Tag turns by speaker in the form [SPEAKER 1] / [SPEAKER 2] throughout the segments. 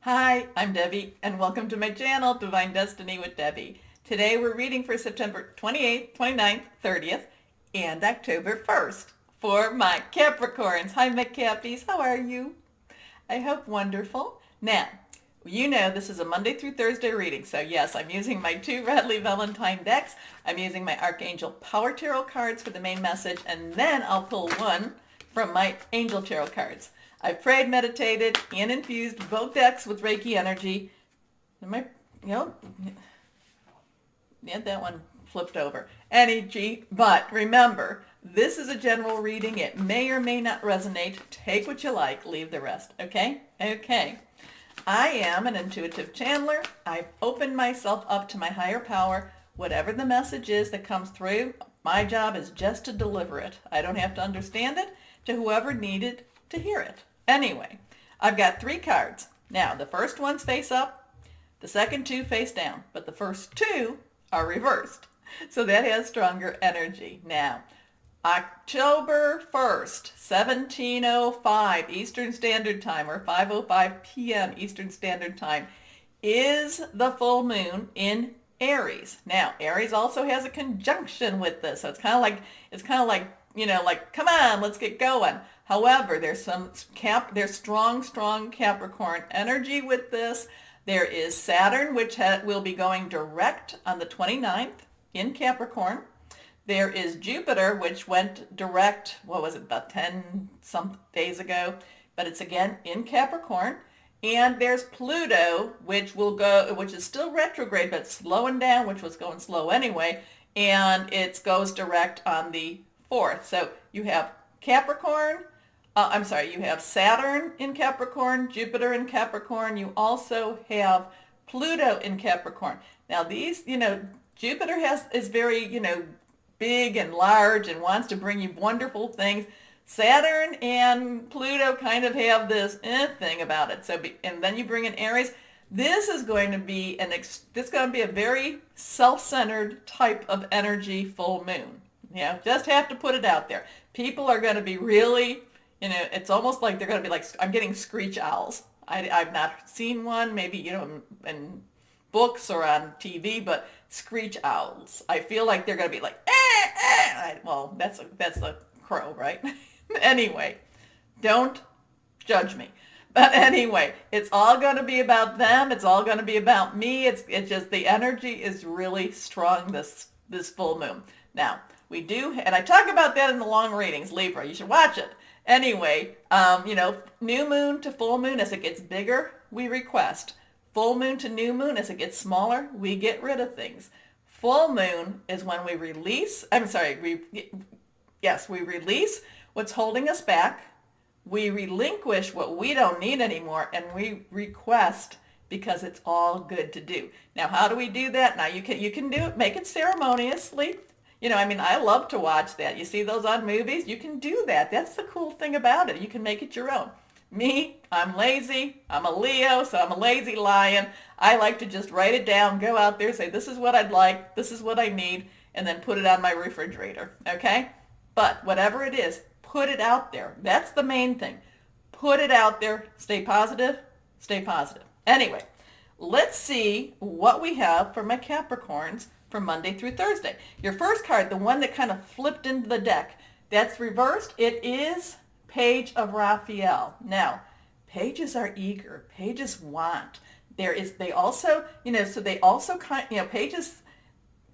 [SPEAKER 1] Hi, I'm Debbie, and welcome to my channel, Divine Destiny with Debbie. Today we're reading for September 28th, 29th, 30th, and October 1st for my Capricorns. Hi, my Cappies. How are you? I hope wonderful. Now, you know this is a Monday through Thursday reading, so yes, I'm using my two Radley Valentine decks. I'm using my Archangel Power Tarot cards for the main message, and then I'll pull one from my Angel Tarot cards. I've prayed, meditated, and infused both decks with Reiki energy. Am I, yeah, that one flipped over. Energy, but remember, this is a general reading. It may or may not resonate. Take what you like, leave the rest, okay? Okay. I am an intuitive channeler. I've opened myself up to my higher power. Whatever the message is that comes through, my job is just to deliver it. I don't have to understand it to whoever needed to hear it. Anyway, I've got three cards. Now, the first one's face up, the second two face down, but the first two are reversed. So that has stronger energy. Now, October 1st, 1705 Eastern Standard Time, or 5:05 p.m. Eastern Standard Time, is the full moon in Aries. Now, Aries also has a conjunction with this, so it's kind of like, like, come on, let's get going. However, there's strong Capricorn energy with this. There is Saturn, which will be going direct on the 29th in Capricorn. There is Jupiter, which went direct, what was it, about 10 some days ago, but it's again in Capricorn. And there's Pluto, which is still retrograde, but slowing down, which was going slow anyway, and it goes direct on the 4th. So you have you have Saturn in Capricorn, Jupiter in Capricorn. You also have Pluto in Capricorn. Now these, Jupiter is very, big and large and wants to bring you wonderful things. Saturn and Pluto kind of have this thing about it. And then you bring in Aries. This is going to be a very self-centered type of energy full moon. Just have to put it out there. People are going to be really, it's almost like they're going to be like, I'm getting screech owls. I've not seen one, maybe, in books or on TV, but screech owls. I feel like they're going to be like, well, that's a crow, right? Anyway, don't judge me. But anyway, it's all going to be about them. It's all going to be about me. It's just the energy is really strong this full moon. Now, we do, and I talk about that in the long readings, Libra. You should watch it. Anyway, new moon to full moon, as it gets bigger, we request. Full moon to new moon, as it gets smaller, we get rid of things. Full moon is when we release, we release what's holding us back. We relinquish what we don't need anymore, and we request because it's all good to do. Now, how do we do that? Now, you can do it, make it ceremoniously. I love to watch that. You see those on movies? You can do that. That's the cool thing about it. You can make it your own. Me, I'm lazy. I'm a Leo, so I'm a lazy lion. I like to just write it down, go out there, say, this is what I'd like, this is what I need, and then put it on my refrigerator, okay? But whatever it is, put it out there. That's the main thing. Put it out there. Stay positive. Stay positive. Anyway, let's see what we have for my Capricorns for Monday through Thursday. Your first card, the one that kind of flipped into the deck, that's reversed. It is Page of Raphael. Now, pages are eager. Pages want. They also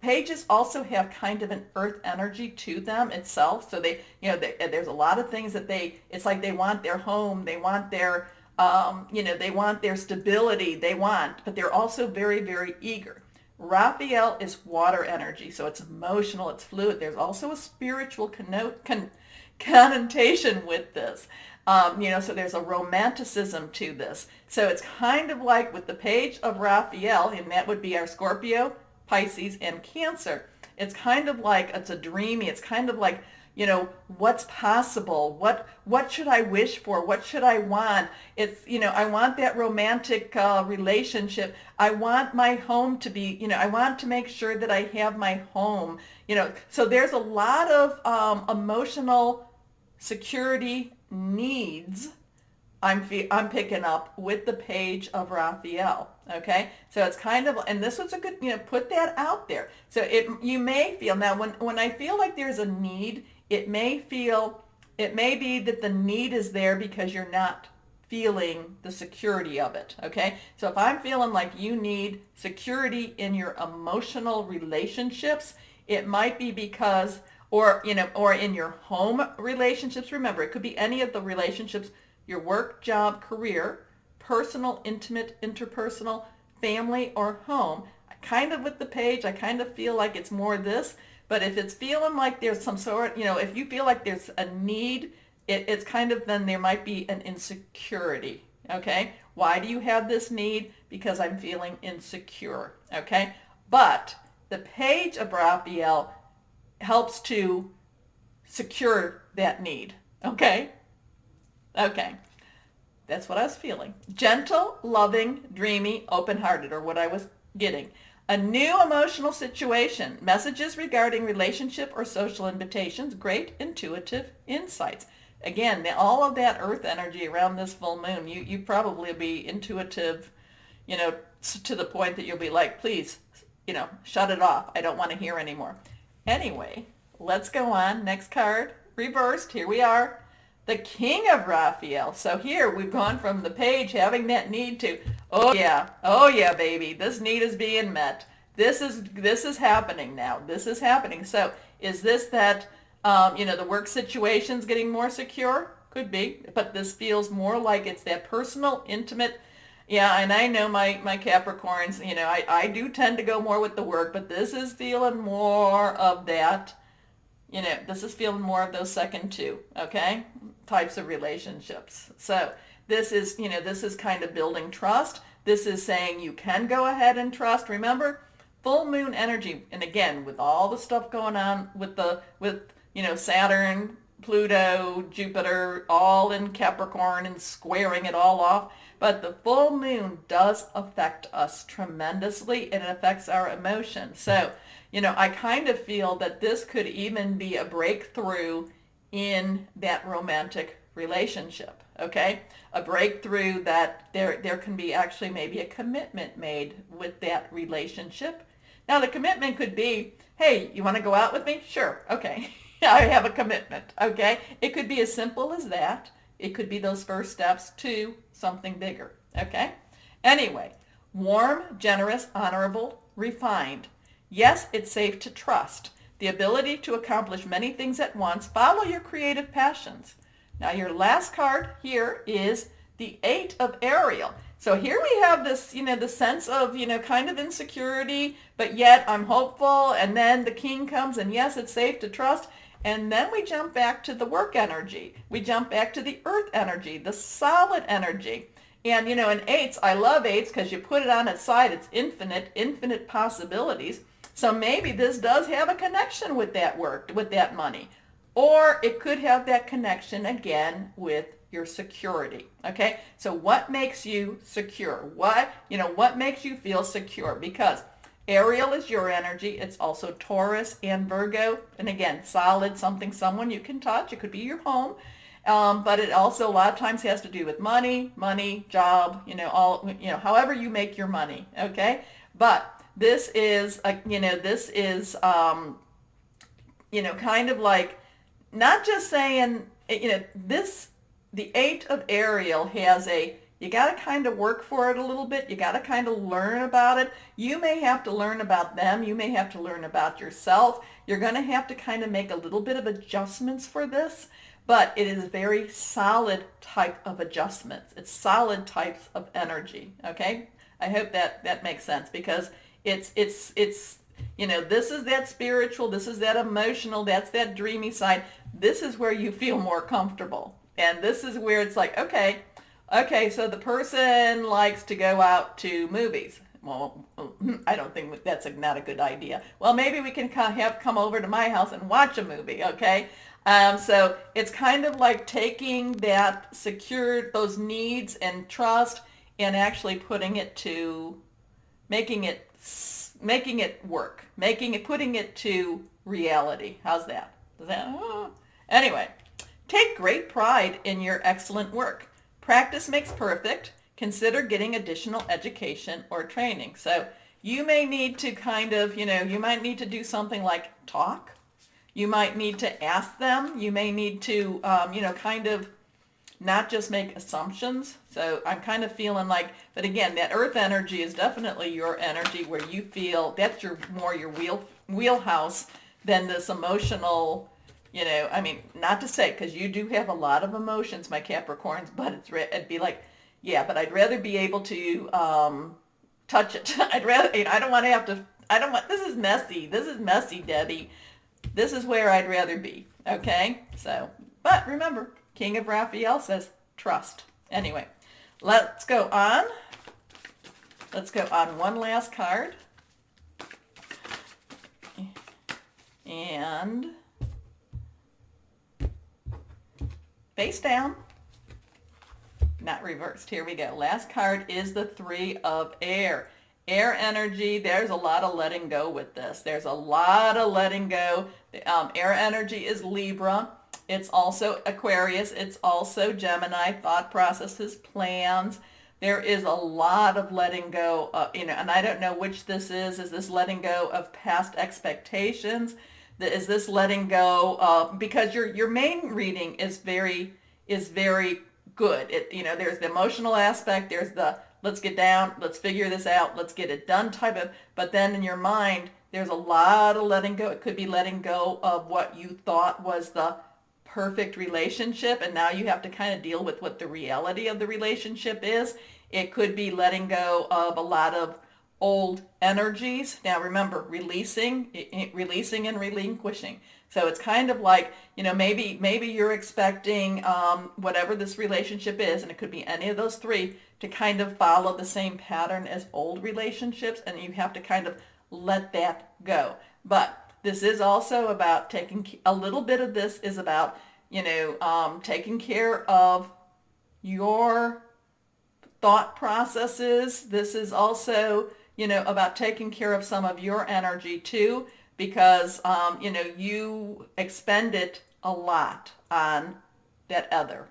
[SPEAKER 1] pages also have kind of an earth energy to them itself. So there's a lot of things that it's like they want their home, they want their, they want their stability, but they're also very, very eager. Raphael is water energy, so it's emotional, it's fluid. There's also a spiritual connotation with this. So there's a romanticism to this. So it's kind of like with the Page of Raphael, and that would be our Scorpio, Pisces, and Cancer. It's kind of like, it's a dreamy, it's kind of like, what's possible? What should I wish for? What should I want? It's, I want that romantic relationship. I want my home to be, I want to make sure that I have my home, so there's a lot of emotional security needs I'm picking up with the page of Raphael. Okay, so it's kind of, and this was a good, put that out there. So you may feel now when I feel like there's a need, it may be that the need is there because you're not feeling the security of it. Okay, so if I'm feeling like you need security in your emotional relationships, it might be because, or in your home relationships. Remember, it could be any of the relationships: your work, job, career, personal, intimate, interpersonal, family, or home. Kind of with the page, I kind of feel like it's more this, but if it's feeling like there's some sort, if you feel like there's a need, it's kind of, then there might be an insecurity. Okay, why do you have this need? Because I'm feeling insecure. Okay, but the page of Raphael helps to secure that need. Okay, that's what I was feeling. Gentle, loving, dreamy, open-hearted, or what I was getting. A new emotional situation, messages regarding relationship or social invitations, great intuitive insights. Again, all of that earth energy around this full moon, you probably be intuitive, to the point that you'll be like, please, shut it off. I don't want to hear anymore. Anyway, let's go on. Next card, reversed. Here we are. The King of Raphael. So here we've gone from the page having that need to, oh yeah, baby, this need is being met. This is happening now. This is happening. So is this that, the work situation's getting more secure? Could be, but this feels more like it's that personal, intimate. Yeah, and I know my Capricorns, I do tend to go more with the work, but this is feeling more of that. This is feeling more of those second two, okay, types of relationships. So this is kind of building trust. This is saying you can go ahead and trust. Remember, full moon energy, and again, with all the stuff going on with Saturn, Pluto, Jupiter, all in Capricorn and squaring it all off. But the full moon does affect us tremendously, and it affects our emotions. So, I kind of feel that this could even be a breakthrough in that romantic relationship, okay? A breakthrough that there can be actually maybe a commitment made with that relationship. Now, the commitment could be, hey, you want to go out with me? Sure, okay. I have a commitment, okay? It could be as simple as that. It could be those first steps to something bigger, okay? Anyway, warm, generous, honorable, refined. Yes, it's safe to trust. The ability to accomplish many things at once. Follow your creative passions. Now your last card here is the 8 of Ariel. So here we have this, the sense of, kind of insecurity, but yet I'm hopeful. And then the king comes and yes, it's safe to trust. And then we jump back to the work energy. We jump back to the earth energy, the solid energy. And, in 8s, I love 8s because you put it on its side. It's infinite possibilities. So maybe this does have a connection with that work, with that money. Or it could have that connection again with your security. Okay? So what makes you secure? What makes you feel secure? Because Ariel is your energy. It's also Taurus and Virgo. And again, solid, someone you can touch. It could be your home. But it also a lot of times has to do with money, job, however you make your money. Okay? But this is, kind of like, not just saying, the 8 of Ariel has you got to kind of work for it a little bit. You got to kind of learn about it. You may have to learn about them. You may have to learn about yourself. You're going to have to kind of make a little bit of adjustments for this, but it is very solid type of adjustments. It's solid types of energy, okay? I hope that makes sense because it's this is that spiritual, this is that emotional, that's that dreamy side. This is where you feel more comfortable. And this is where it's like, okay, so the person likes to go out to movies. Well, I don't think that's not a good idea. Well, maybe we can come over to my house and watch a movie, okay? So it's kind of like taking that those needs and trust and actually putting it to, making it work, putting it to reality. How's that? Anyway, take great pride in your excellent work. Practice makes perfect. Consider getting additional education or training. So you may need to kind of, you might need to do something like talk. You might need to ask them. You may need to, kind of not just make assumptions. So I'm kind of feeling like, but again, that earth energy is definitely your energy where you feel that's your wheelhouse than this emotional, not to say, because you do have a lot of emotions, my Capricorns, but it'd be like, yeah, but I'd rather be able to touch it. I'd rather, I don't want to have to, this is messy, Debbie. This is where I'd rather be, okay? So, but remember, King of Raphael says trust. Anyway, let's go on. Let's go on one last card. And face down. Not reversed. Here we go. Last card is the Three of Air. Air energy, there's a lot of letting go with this. There's a lot of letting go. Air energy is Libra. It's also Aquarius. It's also Gemini, thought processes, plans. There is a lot of letting go, and I don't know which this is. Is this letting go of past expectations? Is this letting go of, because your main reading is very good. There's the emotional aspect. There's the let's get down, let's figure this out, let's get it done type of, but then in your mind, there's a lot of letting go. It could be letting go of what you thought was the perfect relationship, and now you have to kind of deal with what the reality of the relationship is. It could be letting go of a lot of old energies. Now remember, releasing and relinquishing. So it's kind of like, maybe you're expecting whatever this relationship is, and it could be any of those three, to kind of follow the same pattern as old relationships, and you have to kind of let that go. But this is also about a little bit of this is about, taking care of your thought processes. This is also, about taking care of some of your energy too, because, you expend it a lot on that other,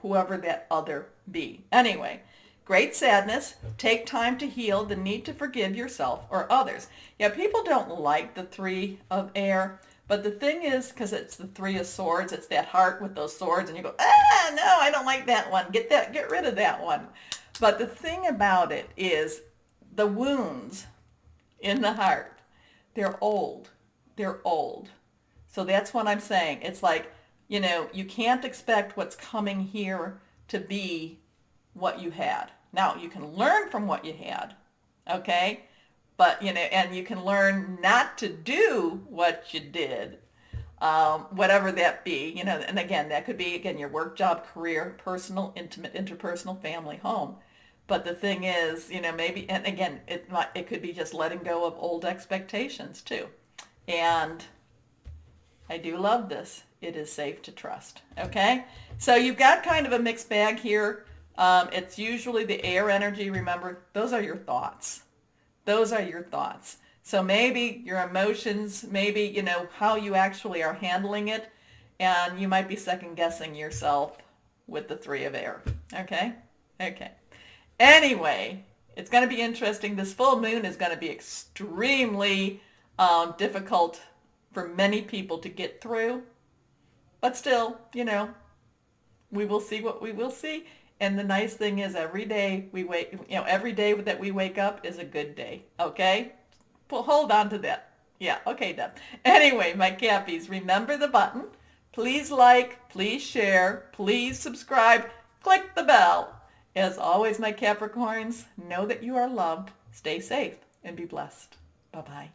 [SPEAKER 1] whoever that other be. Anyway, great sadness. Take time to heal the need to forgive yourself or others. Yeah, people don't like the Three of Air, but the thing is, because it's the Three of Swords, it's that heart with those swords, and you go, no, I don't like that one. Get rid of that one. But the thing about it is the wounds in the heart, they're old. They're old. So that's what I'm saying. It's like, you can't expect what's coming here to be what you had. Now, you can learn from what you had, okay? But, and you can learn not to do what you did, whatever that be, and again, that could be, your work, job, career, personal, intimate, interpersonal, family, home. But the thing is, maybe, and again, it could be just letting go of old expectations too. And I do love this. It is safe to trust. Okay? So you've got kind of a mixed bag here. It's usually the air energy. Remember, those are your thoughts. Those are your thoughts. So maybe your emotions, maybe, how you actually are handling it. And you might be second guessing yourself with the Three of Air. Okay? Okay. Anyway, it's going to be interesting. This full moon is going to be extremely difficult for many people to get through. But still, we will see what we will see. And the nice thing is every day every day that we wake up is a good day. Okay? Well, hold on to that. Yeah, okay, Deb. Anyway, my Cappies, remember the button. Please like, please share, please subscribe, click the bell. As always, my Capricorns, know that you are loved. Stay safe and be blessed. Bye-bye.